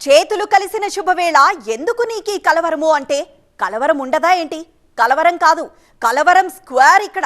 చేతులు కలిసిన శుభవేళ ఎందుకు నీకీ కలవరము అంటే కలవరం ఉండదా ఏంటి? కలవరం కాదు, కలవరం స్క్వేర్ ఇక్కడ.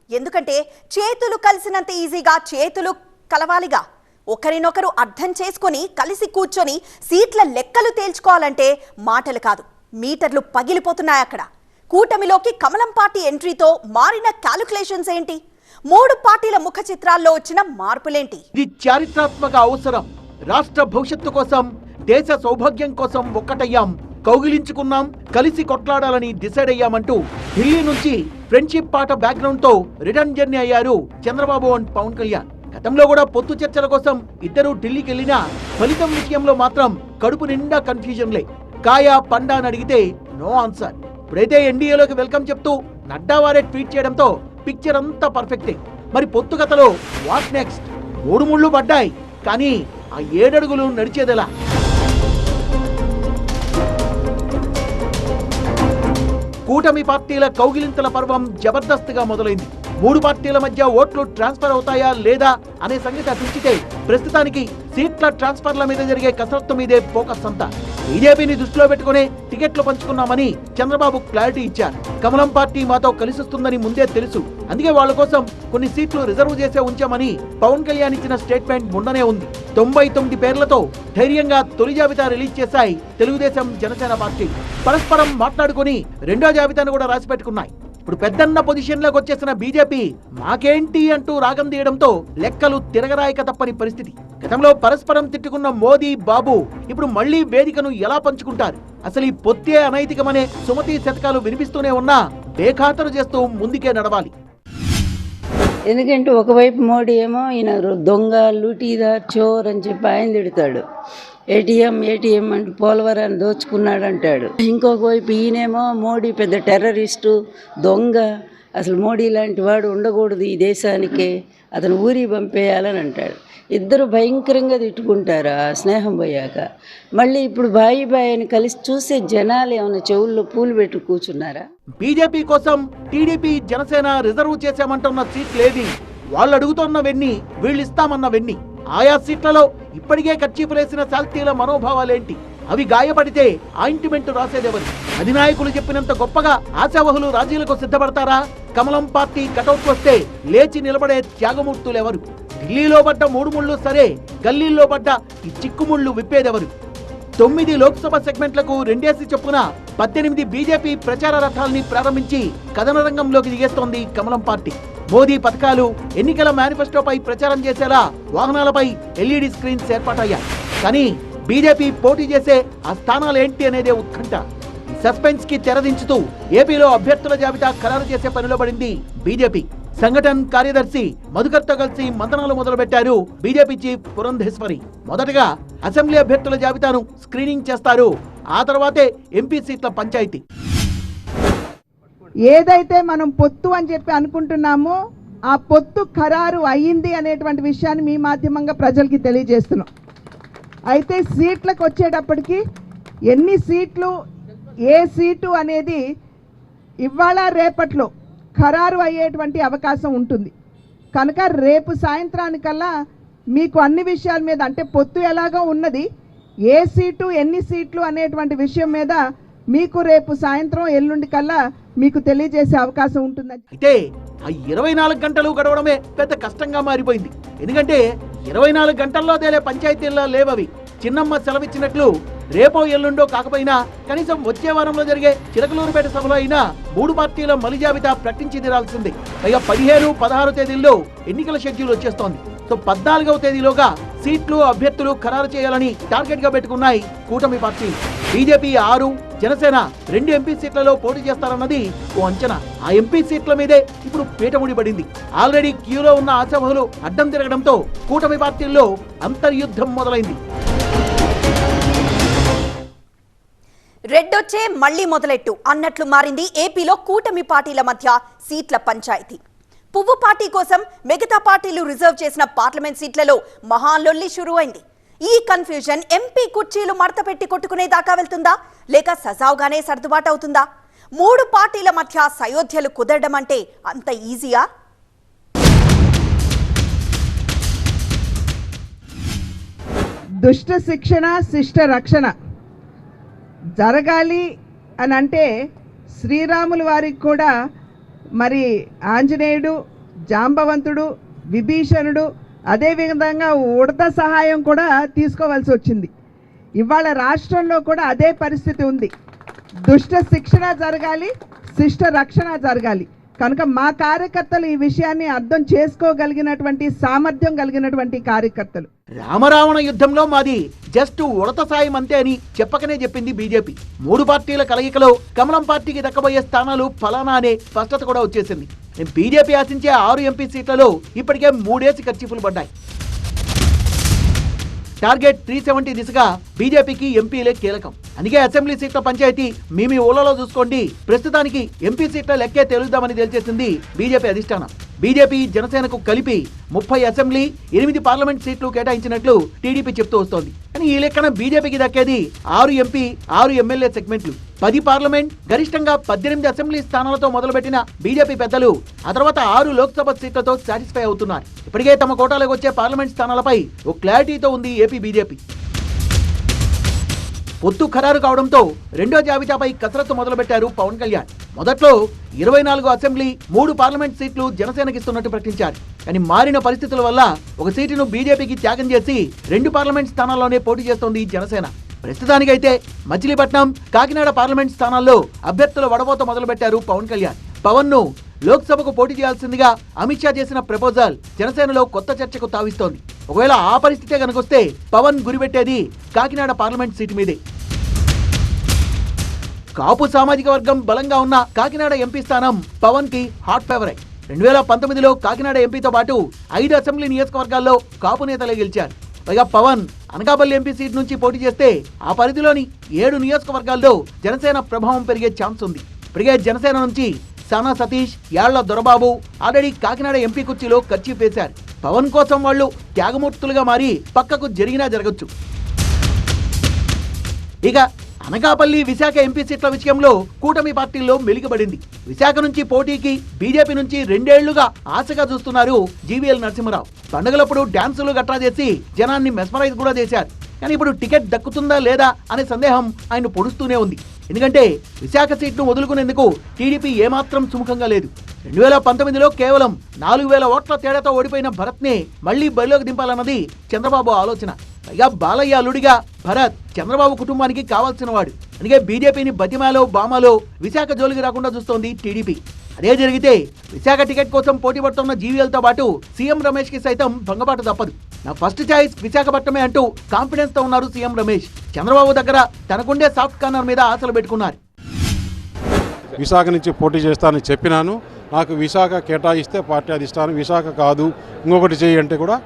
ఎందుకంటే చేతులు కలిసినంత ఈజీగా చేతులు కలవాలిగా. ఒకరినొకరు అర్థం చేసుకొని కలిసి కూర్చొని సీట్ల లెక్కలు తేల్చుకోవాలంటే మాటలు కాదు, మీటర్లు పగిలిపోతున్నాయి అక్కడ. కూటమిలోకి కమలం పార్టీ ఎంట్రీతో మారిన క్యాలిక్యులేషన్స్ ఏంటి? 3 పార్టీల ముఖ చిత్రాల్లో వచ్చిన మార్పులేంటి? ఇది చారిత్రాత్మక అవసరం. రాష్ట్ర భవిష్యత్తు కోసం, దేశ సౌభాగ్యం కోసం ఒక్కటయ్యాం, కౌగిలించుకున్నాం, కలిసి కొట్లాడాలని డిసైడ్ అయ్యామంటూ ఢిల్లీ నుంచి ఫ్రెండ్షిప్ పాట బ్యాక్గ్రౌండ్ తో రిటర్న్ జర్నీ అయ్యారు చంద్రబాబు అండ్ పవన్ కళ్యాణ్. గతంలో కూడా పొత్తు చర్చల కోసం ఇద్దరు ఢిల్లీకి వెళ్ళినా ఫలితం విషయంలో మాత్రం కడుపు నిండా కన్ఫ్యూజన్లే. కాయా పండా అని అడిగితే నో ఆన్సర్. ఇప్పుడైతే ఎన్డీఏలోకి వెల్కమ్ చెప్తూ నడ్డా వారే ట్వీట్ చేయడంతో పిక్చర్ అంతా పర్ఫెక్టే. మరి పొత్తు కథలో వాట్ నెక్స్ట్? 3 ముళ్ళు పడ్డాయి, కానీ ఆ 7 అడుగులు నడిచేదెలా? కూటమి పార్టీల కౌగిలింతల పర్వం జబర్దస్త్గా మొదలైంది. 3 పార్టీల మధ్య ఓట్లు ట్రాన్స్ఫర్ అవుతాయా లేదా అనే సంగతి అటుంచితే ప్రస్తుతానికి సీట్ల ట్రాన్స్ఫర్ల మీద జరిగే కసరత్తు మీదే ఫోకస్ అంతా. బీజేపీని దృష్టిలో పెట్టుకునే టికెట్లు పంచుకున్నామని చంద్రబాబు క్లారిటీ ఇచ్చారు. కమలం పార్టీ మాతో కలిసిస్తుందని ముందే తెలుసు, అందుకే వాళ్ళ కోసం కొన్ని సీట్లు రిజర్వ్ చేసే ఉంచామని పవన్ కళ్యాణ్ ఇచ్చిన స్టేట్మెంట్ ముండనే ఉంది. 99 పేర్లతో ధైర్యంగా తొలి జాబితా రిలీజ్ చేశాయి తెలుగుదేశం, జనసేన పార్టీ. పరస్పరం మాట్లాడుకుని రెండో జాబితాను కూడా రాసి పెట్టుకున్నాయి. ఇప్పుడు పెద్దన్న పొజిషన్లోకి వచ్చేసిన బీజేపీ మాకేంటి అంటూ రాగం తీయడంతో లెక్కలు తిరగరాయక తప్పని పరిస్థితి. గతంలో పరస్పరం తిట్టుకున్న మోదీ, బాబు ఇప్పుడు మళ్లీ వేదికను ఎలా పంచుకుంటారు? అసలు ఈ పొత్తే అనైతికమనే సుమతి శతకాలు వినిపిస్తూనే ఉన్నా బేఖాతరు చేస్తూ ముందుకే నడవాలి. ఎందుకంటే ఒకవైపు మోడీ ఏమో ఈయన దొంగ, లూటీదార్, చోర్ అని చెప్పి ఆయన తిడతాడు. ఏటీఎం అంటే పోలవరాన్ని దోచుకున్నాడు అంటాడు. ఇంకొక వైపు ఈయనేమో మోడీ పెద్ద టెర్రరిస్టు, దొంగ, అసలు మోడీ లాంటి వాడు ఉండకూడదు ఈ దేశానికే, అతను ఊరికి పంపేయాలని అంటాడు. ఇద్దరు భయంకరంగా తిట్టుకుంటారు ఆ స్నేహం పోయాక. మళ్ళీ ఇప్పుడు బాయి అని కలిసి చూసే జనాలు ఏమైనా చెవుల్లో పూలు పెట్టి కూర్చున్నారా? బీజేపీ కోసం టీడీపీ, జనసేన రిజర్వ్ చేశామంటున్న సీట్లేవి, వాళ్ళు అడుగుతున్నవెన్ని, వీళ్ళు ఇస్తామన్నవెన్ని? ఆయా సీట్లలో ఇప్పటికే ఖర్చీపులేసిన శాల్తీల మనోభావాలేంటి? అవి గాయపడితే ఆయింట్మెంట్ రాసేదెవరు? అధినాయకులు చెప్పినంత గొప్పగా ఆశావహులు రాజీలకు సిద్ధపడతారా? కమలం పార్టీ కటౌట్ వస్తే లేచి నిలబడే త్యాగమూర్తులెవరు? ఢిల్లీలో పడ్డ 3 ముళ్ళు సరే, గల్లీల్లో పడ్డ ఈ చిక్కుముళ్ళు విప్పేదెవరు? 9 లోక్సభ సెగ్మెంట్లకు 2 చొప్పున 18 బీజేపీ ప్రచార రథాల్ని ప్రారంభించి కథన రంగంలోకి దిగేస్తోంది కమలం పార్టీ. మోదీ పథకాలు, ఎన్నికల మేనిఫెస్టోపై ప్రచారం చేసేలా వాహనాలపై ఎల్ఈడి స్క్రీన్స్ ఏర్పాటయ్యాయి. కానీ బీజేపీ పోటీ చేసే ఆ స్థానాలేంటి అనేదే ఉత్కంఠ. సస్పెన్స్ కి తెరదించుతూ ఏపీలో అభ్యర్థుల జాబితా ఖరారు చేసే పనిలో పడింది బీజేపీ. సంఘటన్ కార్యదర్శి మధుకర్తో కలిసి మంతనాలు మొదలుపెట్టారు బీజేపీ చీఫ్ పురంధేశ్వరి. మొదటగా అసెంబ్లీ అభ్యర్థుల జాబితాను స్క్రీనింగ్ చేస్తారు, ఆ తర్వాతే ఎంపీ సీట్ల పంచాయతీ. ఏదైతే మనం పొత్తు అని చెప్పి అనుకుంటున్నామో ఆ పొత్తు ఖరారు అయ్యింది అనేటువంటి విషయాన్ని మీ మాధ్యమంగా ప్రజలకి తెలియజేస్తున్నాం. అయితే సీట్లకు వచ్చేటప్పటికి ఎన్ని సీట్లు, ఏ సీటు అనేది ఇవాళ రేపట్లో ఖరారు అయ్యేటువంటి అవకాశం ఉంటుంది. కనుక రేపు సాయంత్రానికల్లా మీకు అన్ని విషయాల మీద, అంటే పొత్తు ఎలాగో ఉన్నది, ఏ సీటు ఎన్ని సీట్లు అనేటువంటి విషయం మీద మీకు రేపు సాయంత్రం, ఎల్లుండి కల్లా మీకు తెలియజేసే అవకాశం ఉంటుంది. అయితే ఆ 24 గంటలు గడవడమే పెద్ద కష్టంగా మారిపోయింది. ఎందుకంటే 24 గంటల్లో తేలే పంచాయతీల్లో లేవవి. చిన్నమ్మ సెలవిచ్చినట్లు రేపో ఎల్లుండో కాకపోయినా కనీసం వచ్చే వారంలో జరిగే చిలకలూరుపేట సభలో అయినా 3 పార్టీల మలి జాబితా ప్రకటించి తీరాల్సిందే. పైగా 15, 16 తేదీల్లో ఎన్నికల షెడ్యూల్ వచ్చేస్తోంది. సో 14వ తేదీలోగా సీట్లు, అభ్యర్థులు ఖరారు చేయాలని టార్గెట్ గా పెట్టుకున్నాయి కూటమి పార్టీ. బీజేపీ 6, జనసేన 2 ఎంపీ సీట్లలో పోటీ చేస్తారన్నది ఓ అంచనా. ఆ ఎంపీ సీట్ల మీదే ఇప్పుడు పీటముడి పడింది. ఆల్రెడీ క్యూలో ఉన్న ఆశావహులు అడ్డం తిరగడంతో కూటమి పార్టీల్లో అంతర్యుద్ధం మొదలైంది. రెడ్డొచ్చే మళ్లీ మొదలెట్టు అన్నట్లు మారింది ఏపీలో కూటమి పార్టీల మధ్య సీట్ల పంచాయతీ. పువ్వు పార్టీ కోసం మిగతా పార్టీలు రిజర్వ్ చేసిన పార్లమెంట్ సీట్లలో మహాలొల్లి షురూ అయింది. ఈ కన్ఫ్యూజన్ ఎంపీ కుర్చీలు మడత పెట్టి కొట్టుకునే దాకా వెళ్తుందా, లేక సజావుగానే సర్దుబాటు అవుతుందా? 3 పార్టీల మధ్య సయోధ్యలు కుదరడం అంటే అంత ఈజీయా? దుష్ట శిక్షణ శిష్ట రక్షణ జరగాలి అని అంటే శ్రీరాముల వారికి కూడా మరి ఆంజనేయుడు, జాంబవంతుడు, విభీషణుడు, అదేవిధంగా ఉడత సహాయం కూడా తీసుకోవాల్సి వచ్చింది. ఇవాళ రాష్ట్రంలో కూడా అదే పరిస్థితి ఉంది. దుష్ట శిక్షణ జరగాలి, శిష్ట రక్షణ జరగాలి. కనుక మా కార్యకర్తలు ఈ విషయాన్ని అర్థం చేసుకోగలిగినటువంటి సామర్థ్యం కలిగినటువంటి కార్యకర్తలు. రామరావణ యుద్ధంలో మాది జస్ట్ ఉడత సాయం అంతే అని చెప్పకనే చెప్పింది బీజేపీ. 3 పార్టీల కలయికలో కమలం పార్టీకి దక్కబోయే స్థానాలు ఫలానా అనే స్పష్టత కూడా వచ్చేసింది. బీజేపీ ఆశించే 6 ఎంపీ సీట్లలో ఇప్పటికే 3 ఖర్చీపులు పడ్డాయి. టార్గెట్ 370 దిశగా బీజేపీకి ఎంపీలే కీలకం. అందుకే అసెంబ్లీ సీట్ల పంచాయతీ మీ ఊళ్ళలో చూసుకోండి. ప్రస్తుతానికి ఎంపీ సీట్ల లెక్కే తేలుద్దామని తేల్చేసింది బీజేపీ అధిష్టానం. బీజేపీ జనసేనకు కలిపి 30 అసెంబ్లీ, 8 పార్లమెంట్ సీట్లు కేటాయించినట్లు టీడీపీ చెప్తూ వస్తోంది. కానీ ఈ లెక్కన బీజేపీకి దక్కేది 6 ఎంపీ, 6 ఎమ్మెల్యే సెగ్మెంట్లు, 10 పార్లమెంట్, గరిష్టంగా 18 అసెంబ్లీ స్థానాలతో మొదలుపెట్టిన బీజేపీ పెద్దలు ఆ తర్వాత 6 లోక్సభ సీట్లతో సాటిస్ఫై అవుతున్నారు. ఇప్పటికే తమ కోటాలోకి వచ్చే పార్లమెంట్ స్థానాలపై ఓ క్లారిటీతో ఉంది ఏపీ బీజేపీ. పొత్తు ఖరారు కావడంతో రెండో జాబితాపై కసరత్తు మొదలుపెట్టారు పవన్ కళ్యాణ్. మొదట్లో 24 అసెంబ్లీ, 3 పార్లమెంట్ సీట్లు జనసేనకిస్తున్నట్టు ప్రకటించారు. కానీ మారిన పరిస్థితుల వల్ల ఒక సీటును బీజేపీకి త్యాగం చేసి 2 పార్లమెంట్ స్థానాల్లోనే పోటీ చేస్తోంది జనసేన. ప్రస్తుతానికైతే మచిలీపట్నం, కాకినాడ పార్లమెంట్ స్థానాల్లో అభ్యర్థుల వడబోత మొదలుపెట్టారు పవన్ కళ్యాణ్. పవన్ ను లోక్సభకు పోటీ చేయాల్సిందిగా అమిత్ షా చేసిన ప్రపోజల్ జనసేనలో కొత్త చర్చకు తావిస్తోంది. ఒకవేళ ఆ పరిస్థితే కనుకొస్తే పవన్ గురిపెట్టేది కాకినాడ పార్లమెంట్ సీటు మీదే. కాపు సామాజిక వర్గం బలంగా ఉన్న కాకినాడ ఎంపీ స్థానం పవన్ కి హాట్ ఫేవరెట్. 2019లో కాకినాడ ఎంపీతో పాటు 5 అసెంబ్లీ నియోజకవర్గాల్లో కాపు నేతలే గెలిచారు. పైగా పవన్ అనకాపల్లి ఎంపీ సీట్ నుంచి పోటీ చేస్తే ఆ పరిధిలోని 7 నియోజకవర్గాల్లో జనసేన ప్రభావం పెరిగే ఛాన్స్ ఉంది. ఇప్పటికే జనసేన నుంచి సానా సతీష్, యాళ్ల దొరబాబు ఆల్రెడీ కాకినాడ ఎంపీ కుర్చీలో ఖర్చు వేశారు. పవన్ కోసం వాళ్ళు త్యాగమూర్తులుగా మారి పక్కకు జరిగినా జరగచ్చు. ఇక అనకాపల్లి, విశాఖ ఎంపీ సీట్ల విషయంలో కూటమి పార్టీల్లో మెలికబడింది. విశాఖ నుంచి పోటీకి బీజేపీ నుంచి 2 ఏళ్లుగా ఆశగా చూస్తున్నారు జీవీఎల్ నరసింహరావు. పండుగలప్పుడు డాన్సులు గట్రా చేసి జనాన్ని మెస్మరైజ్ కూడా చేశారు. కానీ ఇప్పుడు టికెట్ దక్కుతుందా లేదా అనే సందేహం ఆయన పొడుస్తూనే ఉంది. ఎందుకంటే విశాఖ సీట్ను వదులుకునేందుకు టీడీపీ ఏమాత్రం సుముఖంగా లేదు. 2019లో కేవలం 4000 ఓట్ల తేడాతో ఓడిపోయిన భరత్ ని మళ్లీ బరిలోకి దింపాలన్నది చంద్రబాబు ఆలోచన. పైగా బాలయ్య అల్లుడిగా భరత్ చంద్రబాబు కుటుంబానికి కావాల్సిన వాడు. అందుకే బీజేపీని బతిమాలో బామాలో విశాఖ జోలికి రాకుండా చూస్తోంది టీడీపీ. అదే జరిగితే విశాఖ టికెట్ కోసం పోటీ పడుతున్న జీవీఎల్ తో పాటు సీఎం రమేష్ కి సైతం భంగపాటు తప్పదు. నా ఫస్ట్ చాయిస్ విశాఖపట్నమే అంటూ కాన్ఫిడెన్స్ తో ఉన్నారు సీఎం రమేష్. చంద్రబాబు దగ్గర తనకుండే సాఫ్ట్ కార్నర్ మీద ఆశలు పెట్టుకున్నారు. విశాఖ నుంచి పోటీ చేస్తానని చెప్పినాను. నాకు విశాఖ కేటాయిస్తే పార్టీ అధిష్టానం విశాఖ కాదు ఇంకొకటి చేయి అంటే కూడా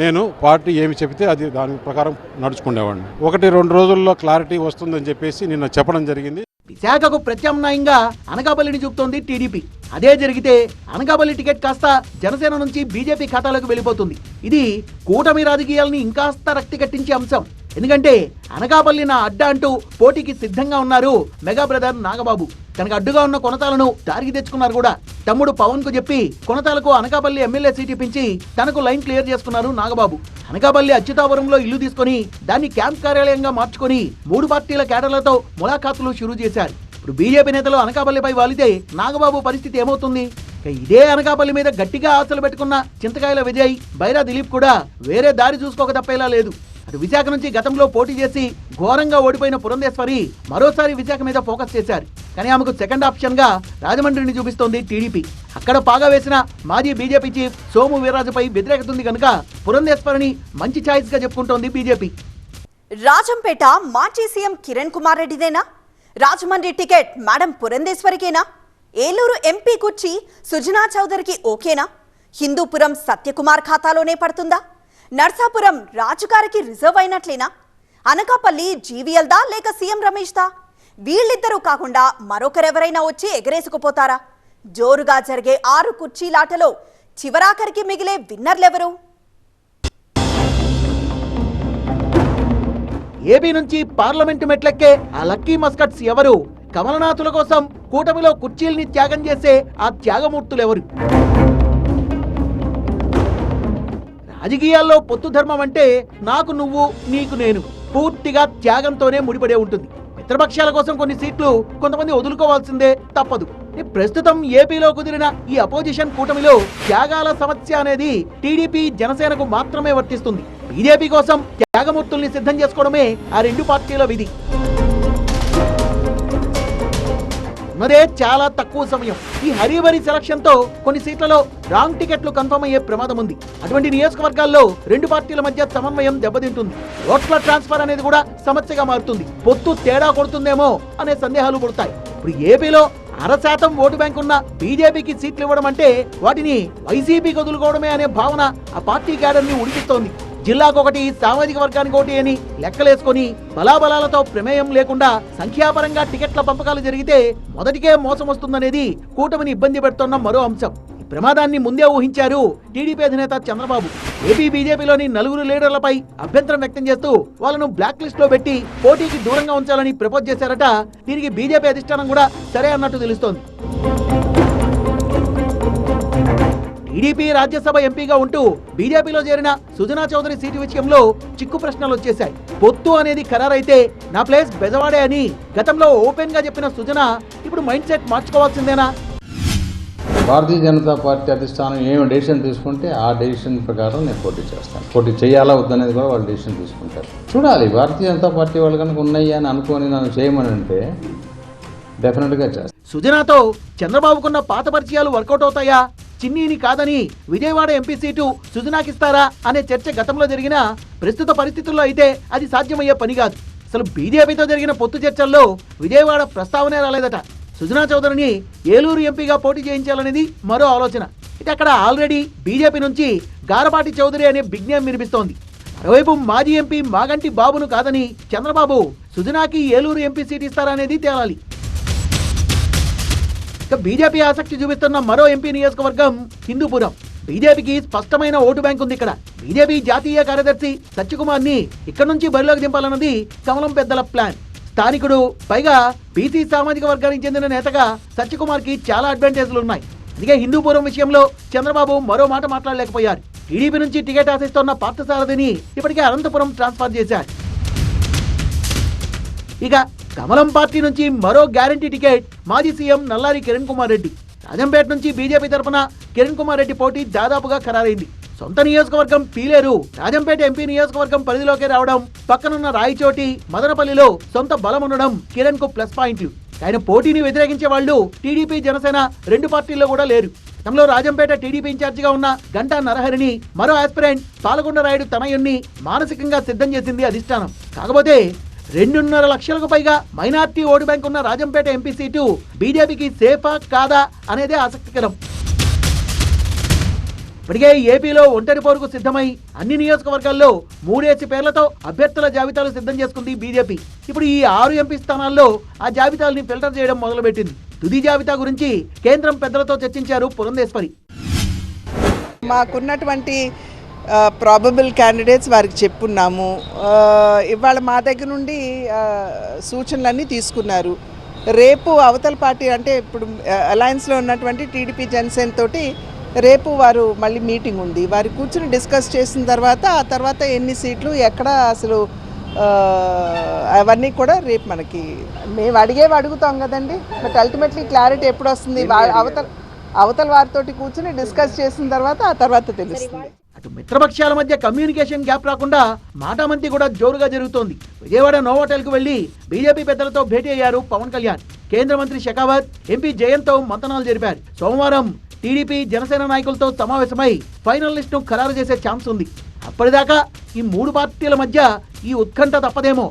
నేను పార్టీ ఏమి చెబితే అది దాని ప్రకారం నడుచుకునేవాడిని. 1-2 రోజుల్లో క్లారిటీ వస్తుందని చెప్పేసి నిన్న చెప్పడం జరిగింది. విశాఖకు ప్రత్యామ్నాయంగా అనకాపల్లిని చూపుతోంది టీడీపీ. అదే జరిగితే అనకాపల్లి టికెట్ కాస్త జనసేన నుంచి బీజేపీ ఖాతాలోకి వెళ్ళిపోతుంది. ఇది కూటమి రాజకీయాలని ఇంకాస్త రక్తి కట్టించే అంశం. ఎందుకంటే అనకాపల్లి నా అడ్డ అంటూ పోటీకి సిద్ధంగా ఉన్నారు మెగా బ్రదర్ నాగబాబు. తనకు అడ్డుగా ఉన్న కొనతాలను దారికి తెచ్చుకున్నారు కూడా. తమ్ముడు పవన్ కు చెప్పి కొనతాలకు అనకాపల్లి ఎమ్మెల్యే సీట్ ఇప్పించి తనకు లైన్ క్లియర్ చేసుకున్నారు నాగబాబు. అనకాపల్లి అచ్యుతాపురంలో ఇల్లు తీసుకుని దాన్ని క్యాంప్ కార్యాలయంగా మార్చుకొని 3 పార్టీల కేడర్లతో ములాఖాతులు షురూ చేశారు. ఇప్పుడు బీజేపీ నేతలు అనకాపల్లిపై వాలితే నాగబాబు పరిస్థితి ఏమవుతుంది? ఇదే అనకాపల్లి మీద గట్టిగా ఆశలు పెట్టుకున్న చింతకాయల విజయ్, బైరా దిలీప్ కూడా వేరే దారి చూసుకోక తప్పేలా లేదు. అటు విశాఖ నుంచి గతంలో పోటీ చేసి ఘోరంగా ఓడిపోయిన పురంధేశ్వరి మరోసారి విశాఖ మీద ఫోకస్ చేశారు. కానీ ఆమెకు సెకండ్ ఆప్షన్ గా రాజమండ్రిని చూపిస్తోంది టీడీపీ. అక్కడ పాగా వేసిన మాజీ బీజేపీ చీఫ్ సోము వీర్రాజుపై వ్యతిరేకత ఉంది కనుక పురంధేశ్వరిని మంచి ఛాయిస్ గా చెప్పుకుంటోంది బీజేపీ. రాజంపేట మాజీ సీఎం కిరణ్ కుమార్ రెడ్డిదేనా? రాజమండ్రి టికెట్ మేడం పురంధేశ్వరికేనా? ఏలూరు ఎంపీ కుర్చీ సుజనా చౌదరికి ఓకేనా? హిందూపురం సత్యకుమార్ ఖాతాలోనే పడుతుందా? నర్సాపురం రాజుగారికి రిజర్వ్ అయినట్లేనా? అనకాపల్లి జీవీఎల్ దా లేక సీఎం రమేష్ దా? వీళ్ళిద్దరూ కాకుండా మరొకరెవరైనా వచ్చి ఎగరేసుకుపోతారా? జోరుగా జరిగే 6 కుర్చీలాటలో చివరాఖరికి మిగిలే విన్నర్లెవరు? ఏపీ నుంచి పార్లమెంటు మెట్లెక్కే ఆ లక్కీ మస్కట్స్ ఎవరు? కమలనాథుల కోసం కూటమిలో కుర్చీల్ని త్యాగం చేసే ఆ త్యాగమూర్తులెవరు? రాజకీయాల్లో పొత్తు ధర్మం అంటే నాకు నువ్వు నీకు నేను పూర్తిగా త్యాగంతోనే ముడిపడే ఉంటుంది. మిత్రపక్షాల కోసం కొన్ని సీట్లు కొంతమంది వదులుకోవాల్సిందే, తప్పదు. ప్రస్తుతం ఏపీలో కుదిరిన ఈ అపోజిషన్ కూటమిలో త్యాగాల సమస్య అనేది టీడీపీ జనసేనకు మాత్రమే వర్తిస్తుంది. బీజేపీ కోసం త్యాగమూర్తుల్ని సిద్ధం చేసుకోవడమే ఆ రెండు పార్టీల విధి. ఉన్నదే చాలా తక్కువ సమయం. ఈ హరీబరీ సెలక్షన్ తో కొన్ని సీట్లలో రాంగ్ టికెట్లు కన్ఫర్మ్ అయ్యే ప్రమాదం ఉంది. అటువంటి నియోజకవర్గాల్లో రెండు పార్టీల మధ్య సమన్వయం దెబ్బతింటుంది. ఓట్ల ట్రాన్స్ఫర్ అనేది కూడా సమస్యగా మారుతుంది. పొత్తు తేడా కొడుతుందేమో అనే సందేహాలు పుడతాయి. ఇప్పుడు ఏపీలో 1% ఓటు బ్యాంక్ ఉన్న బీజేపీకి సీట్లు ఇవ్వడం అంటే వాటిని వైసీపీకి వదులుకోవడమే అనే భావన ఆ పార్టీ క్యాడర్ని ఉడికిస్తోంది. జిల్లాకొకటి, సామాజిక వర్గానికి ఒకటి అని లెక్కలేసుకొని బలాబలాలతో ప్రమేయం లేకుండా సంఖ్యాపరంగా టికెట్ల పంపకాలు జరిగితే మొదటికే మోసం వస్తుందనేది కూటమిని ఇబ్బంది పెడుతున్న మరో అంశం. ఈ ప్రమాదాన్ని ముందే ఊహించారు టీడీపీ అధినేత చంద్రబాబు. ఏపీ బీజేపీలోని 4 లీడర్లపై అభ్యంతరం వ్యక్తం చేస్తూ వాళ్ళను బ్లాక్ లిస్ట్ లో పెట్టి పోటీకి దూరంగా ఉంచాలని ప్రపోజ్ చేశారట. దీనికి బీజేపీ అధిష్టానం కూడా సరే అన్నట్టు తెలుస్తోంది. టీడీపీ రాజ్యసభ ఎంపీగా ఉంటూ బీజేపీలో చేరిన సుజనా చౌదరి సీటు విషయంలో చిక్కు ప్రశ్నలు వచ్చేశాయి. పొత్తు అనేది ఖరారైతే నా ప్లేస్ బెజవాడే అని గతంలో ఓపెన్ గా చెప్పిన సుజనా ఇప్పుడు mind set మార్చుకోవాల్సిందేనా? Bharatiya Janata party అధిష్టానం ఏమి డెసిషన్ తీసుకుంటే ఆ డెసిషన్ ప్రకారం నేను పోటీ చేస్తాను. పోటీ చేయాలా వద్దనేది కూడా వాళ్ళు డెసిషన్ తీసుకుంటారు. చూడాలి. భారతీయ జనతా పార్టీ వాళ్ళు కనుక ఉన్నాయి అని అనుకొని నన్ను చేయమని అంటే డెఫినెట్గా చేస్తాను. సుజనాతో చంద్రబాబుకున్న పాత పరిచయాలు వర్కౌట్ అవుతాయా? చిన్నీని కాదని విజయవాడ ఎంపీ సీటు సుజనాకిస్తారా అనే చర్చ గతంలో జరిగిన ప్రస్తుత పరిస్థితుల్లో అయితే అది సాధ్యమయ్యే పని కాదు. అసలు బీజేపీతో జరిగిన పొత్తు చర్చల్లో విజయవాడ ప్రస్తావనే రాలేదట. సుజనా చౌదరిని ఏలూరు ఎంపీగా పోటీ చేయించాలనేది మరో ఆలోచన. ఇది అక్కడ ఆల్రెడీ బీజేపీ నుంచి గారపాటి చౌదరి అనే బిగ్ నేమ్ వినిపిస్తోంది. మరోవైపు మాజీ ఎంపీ మాగంటి బాబును కాదని చంద్రబాబు సుజనాకి ఏలూరు ఎంపీ సీట్ ఇస్తారా అనేది తేలాలి. ఇక బీజేపీ ఆసక్తి చూపిస్తున్న మరో ఎంపీ నియోజకవర్గం హిందూపురం. బీజేపీకి స్పష్టమైన ఓటు బ్యాంక్ ఉంది ఇక్కడ. బీజేపీ జాతీయ కార్యదర్శి సత్యకుమార్ ని ఇక్కడ నుంచి బరిలోకి దింపాలన్నది కమలం పెద్దల ప్లాన్. స్థానికుడు, పైగా బీసీ సామాజిక వర్గానికి చెందిన నేతగా సత్యకుమార్ కి చాలా అడ్వాంటేజ్లు ఉన్నాయి. అందుకే హిందూపురం విషయంలో చంద్రబాబు మరో మాట మాట్లాడలేకపోయారు. టీడీపీ నుంచి టికెట్ ఆశిస్తున్న పార్థసారథిని ఇప్పటికే అనంతపురం ట్రాన్స్ఫర్ చేశారు. ఇక కమలం పార్టీ నుంచి మరో గ్యారంటీ టికెట్ మాజీ సీఎం నల్లారి కిరణ్ కుమార్ రెడ్డి. రాజంపేట నుంచి బీజేపీ తరఫున కిరణ్ కుమార్ రెడ్డి పోటీ దాదాపుగా ఖరారైంది. సొంత నియోజకవర్గం పీలేరు రాజంపేట ఎంపీ నియోజకవర్గం పరిధిలోకి రావడం, పక్కనున్న రాయచోటి, మదనపల్లిలో సొంత బలం ఉండడం కిరణ్ కు ప్లస్ పాయింట్లు. ఆయన పోటీని వ్యతిరేకించే వాళ్ళు టీడీపీ, జనసేన రెండు పార్టీల్లో కూడా లేరు. గతంలో రాజంపేట టీడీపీ ఇన్ఛార్జిగా ఉన్న గంటా నరహరిని, మరో ఆస్పిరెంట్ పాలకొండ రాయుడు తనయుణ్ణి మానసికంగా సిద్ధం చేసింది అధిష్టానం. కాకపోతే 2.5 లక్షలకు పైగా మైనార్టీ ఓటు బ్యాంక్ ఉన్న రాజంపేట ఎంపీ సీటు బీజేపీకి సేఫా కాదా అనేదే ఆసక్తికరం. ఇప్పటికే ఏపీలో ఒంటరి పోరుకు సిద్ధమై అన్ని నియోజకవర్గాల్లో 3 పేర్లతో అభ్యర్థుల జాబితాలు సిద్ధం చేసుకుంది బీజేపీ. ఇప్పుడు ఈ 6 ఎంపీ స్థానాల్లో ఆ జాబితాలని ఫిల్టర్ చేయడం మొదలుపెట్టింది. తుది జాబితా గురించి కేంద్రం పెద్దలతో చర్చించారు పురంధేశ్వరి. మాకున్నటువంటి ప్రాబబుల్ క్యాండిడేట్స్ వారికి చెప్పున్నాము. ఇవాళ మా దగ్గర నుండి సూచనలన్నీ తీసుకున్నారు. రేపు అవతల పార్టీ అంటే ఇప్పుడు అలయన్స్లో ఉన్నటువంటి టీడీపీ, జనసేన తోటి రేపు వారు మళ్ళీ మీటింగ్ ఉంది. వారు కూర్చుని డిస్కస్ చేసిన తర్వాత ఆ తర్వాత ఎన్ని సీట్లు ఎక్కడ అసలు అవన్నీ కూడా రేపు మనకి మేము అడుగుతాం కదండి. బట్ అల్టిమేట్లీ క్లారిటీ ఎప్పుడు వస్తుంది అవతల వారితోటి కూర్చుని డిస్కస్ చేసిన తర్వాత ఆ తర్వాత తెలుస్తుంది. అటు మిత్రపక్షాల మధ్య కమ్యూనికేషన్ గ్యాప్ రాకుండా మాటామంతి కూడా జోరుగా జరుగుతోంది. విజయవాడ నోవోటెల్ కు వెళ్లి బీజేపీ పెద్దలతో భేటీ అయ్యారు పవన్ కళ్యాణ్. కేంద్ర మంత్రి షెకావత్, ఎంపీ జయంత్ తో మంతనాలు జరిపారు. సోమవారం టీడీపీ, జనసేన నాయకులతో సమావేశమై ఫైనల్ లిస్ట్ ను ఖరారు చేసే ఛాన్స్ ఉంది. అప్పటిదాకా ఈ 3 పార్టీల మధ్య ఈ ఉత్కంఠ తప్పదేమో.